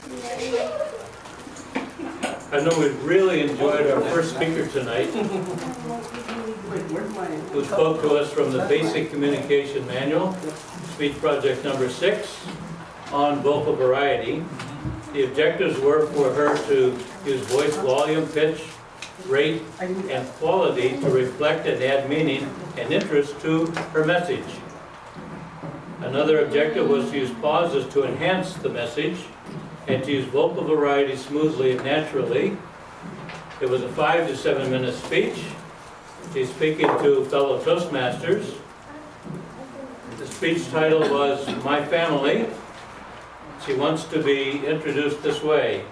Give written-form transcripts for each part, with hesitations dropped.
I know we've really enjoyed our first speaker tonight, who spoke to us from the Basic Communication Manual, speech project number 6, on vocal variety. The objectives were for her to use voice volume, pitch, rate, and quality to reflect and add meaning and interest to her message. Another objective was to use pauses to enhance the message and to use vocal variety smoothly and naturally. It was a 5 to 7 minute speech. She's speaking to fellow Toastmasters. The speech title was My Family. She wants to be introduced this way.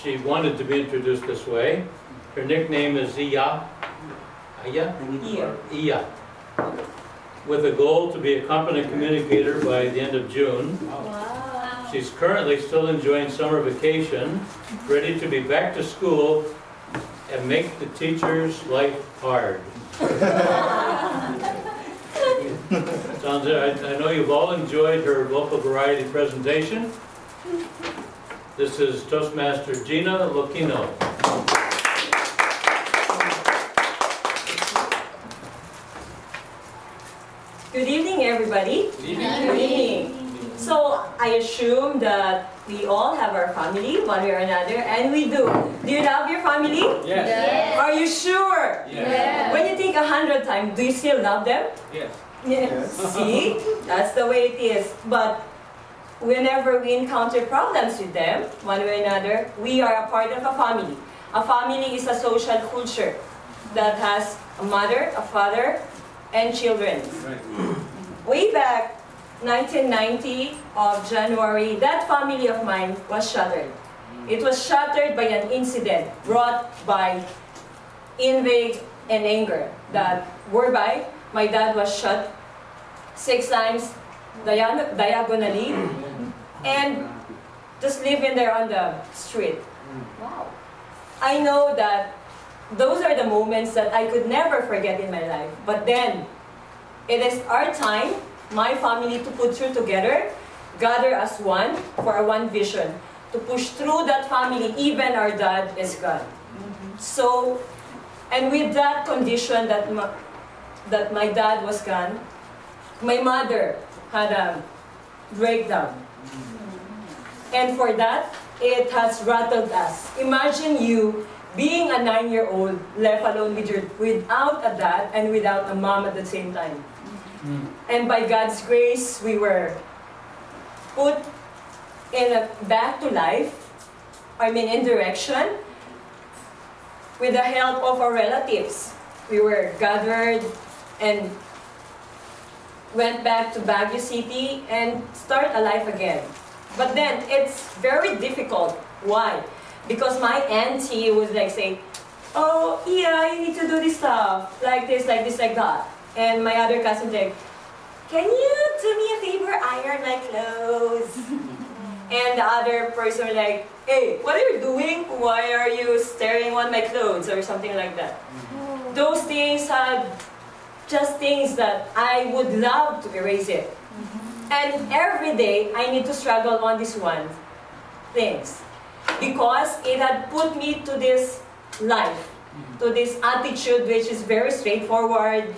She wanted to be introduced this way. Her nickname is Iya. Iya? Iya. With a goal to be a competent communicator by the end of June. Wow. She's currently still enjoying summer vacation, ready to be back to school and make the teacher's life hard. Sounds, I know you've all enjoyed her vocal variety presentation. This is Toastmaster Gina Loquino. Good evening, everybody. Good evening. Good evening. So, I assume that we all have our family, one way or another, and we do. Do you love your family? Yes. Yes. Are you sure? Yes. When you think 100 times, do you still love them? Yes. Yes. See? That's the way it is. But whenever we encounter problems with them, one way or another, we are a part of a family. A family is a social culture that has a mother, a father, and children. Right. Way back 1990 of January, that family of mine was shattered. It was shattered by an incident brought by envy and anger, that whereby my dad was shot 6 times diagonally and just living there on the street. Wow. I know that those are the moments that I could never forget in my life. But then, it is our time, my family, to put through together, gather as one for a one vision, to push through that family, even our dad is gone. So, and with that condition that my dad was gone, my mother had a breakdown. And for that, it has rattled us. Imagine you being a 9-year-old left alone without a dad and without a mom at the same time. And by God's grace, we were put back to life, in direction, with the help of our relatives. We were gathered and went back to Baguio City and start a life again. But then, it's very difficult. Why? Because my auntie would like say, oh, yeah, you need to do this stuff, like this, like this, like that. And my other cousin like, can you do me a favor, iron my clothes? And the other person like, hey, what are you doing? Why are you staring on my clothes? Or something like that. Those things are just things that I would love to erase it. And every day, I need to struggle on this one things. Because it had put me to this life, to this attitude which is very straightforward,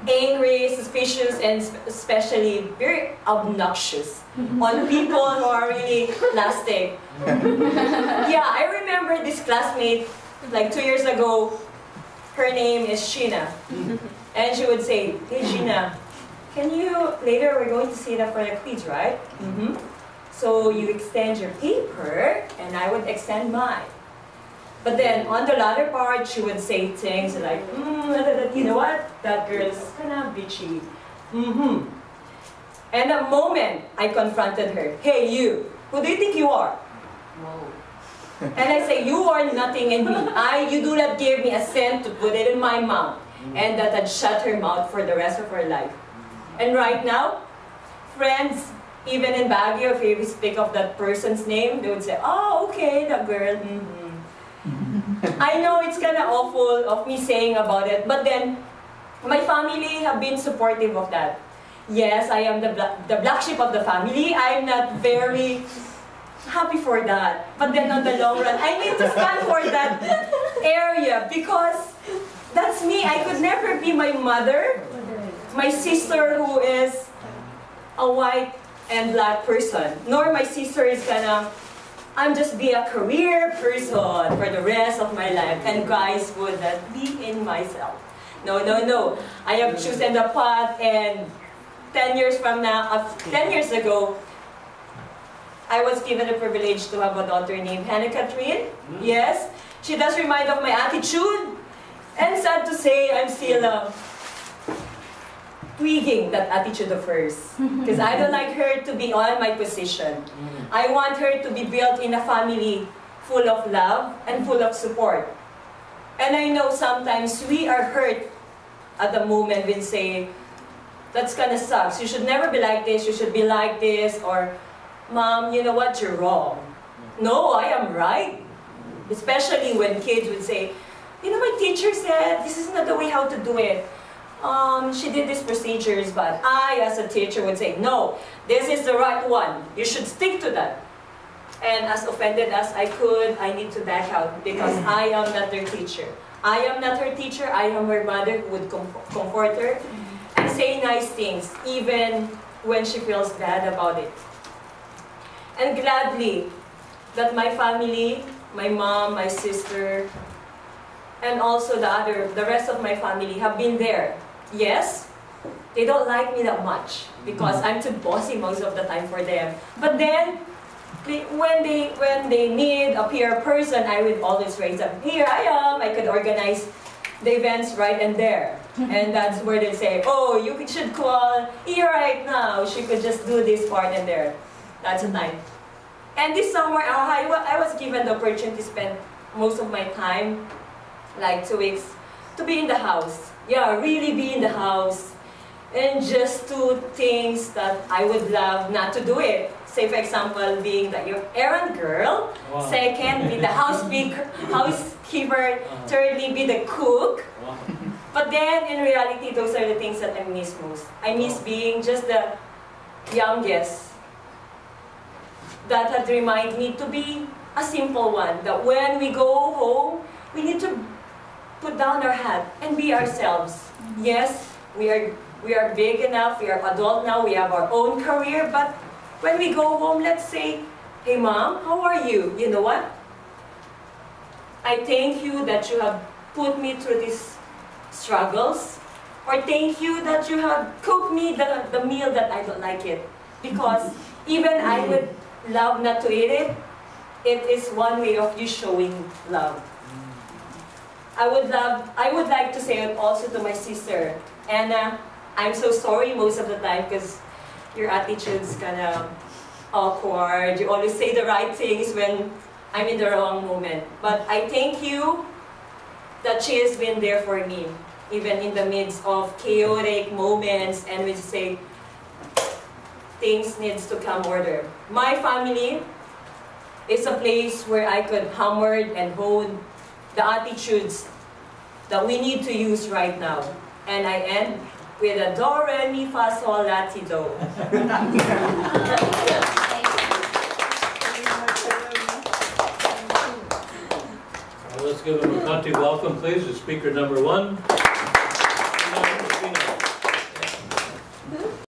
angry, suspicious, and especially very obnoxious on people who are really plastic. Yeah, I remember this classmate, like 2 years ago, her name is Sheena. And she would say, hey Sheena, can you, later we're going to see that for the quiz, right? So you extend your paper, and I would extend mine. But then, on the latter part, she would say things like, you know what? That girl's kind of bitchy. And the moment I confronted her, hey you, who do you think you are? Whoa. And I say, you are nothing in me. You do not give me a cent to put it in my mouth. And that had shut her mouth for the rest of her life. And right now, friends, even in Baguio, if you speak of that person's name, they would say, oh, okay, that girl. I know it's kind of awful of me saying about it, but then my family have been supportive of that. Yes, I am the black sheep of the family. I'm not very happy for that. But then on the long run, I need to stand for that area because that's me. I could never be my mother, my sister who is a white and black person, nor my sister is gonna, I'm just be a career person for the rest of my life, and guys would not be in myself. No, no, no. I have chosen the path, and 10 years from now, 10 years ago, I was given the privilege to have a daughter named Hannah Catherine. Yes, she does remind of my attitude, and sad to say, I'm still tweaking that attitude of hers. Because I don't like her to be on my position. I want her to be built in a family full of love and full of support. And I know sometimes we are hurt at the moment when say, that's kind of sucks. You should never be like this, you should be like this, or, Mom, you know what, you're wrong. No, I am right. Especially when kids would say, you know, my teacher said, this is not the way how to do it. She did these procedures, but I, as a teacher, would say, no, this is the right one. You should stick to that. And as offended as I could, I need to back out because I am not their teacher. I am not her teacher. I am her mother who would comfort her and say nice things, even when she feels bad about it. And gladly that my family, my mom, my sister, and also the rest of my family have been there. Yes, they don't like me that much because I'm too bossy most of the time for them. But then, when they need a peer person, I would always raise up, here I am, I could organize the events right and there. And that's where they say, oh, you should call here right now, she could just do this part and there. That's the time. And this summer, I was given the opportunity to spend most of my time, like 2 weeks, to be in the house. Yeah, really be in the house. And just do things that I would love not to do it. Say, for example, being your errand girl. Wow. Second, be the housekeeper. Thirdly, be the cook. Wow. But then, in reality, those are the things that I miss most. I miss being just the youngest. That had reminded me to be a simple one. That when we go home, we need to put down our hat and be ourselves. Yes, we are big enough, we are adult now, we have our own career, but when we go home, let's say, hey Mom, how are you? You know what? I thank you that you have put me through these struggles, or thank you that you have cooked me the meal that I don't like it. Because even I would love not to eat it, it is one way of you showing love. I would like to say it also to my sister, Anna. I'm so sorry most of the time because your attitude's kind of awkward. You always say the right things when I'm in the wrong moment. But I thank you that she has been there for me, even in the midst of chaotic moments and we say things needs to come order. My family is a place where I could hammer and hone the attitudes that we need to use right now. And I end with a do, re, mi, fa, sol, la, ti, do. Let's give a Makati welcome, please, to speaker number 1.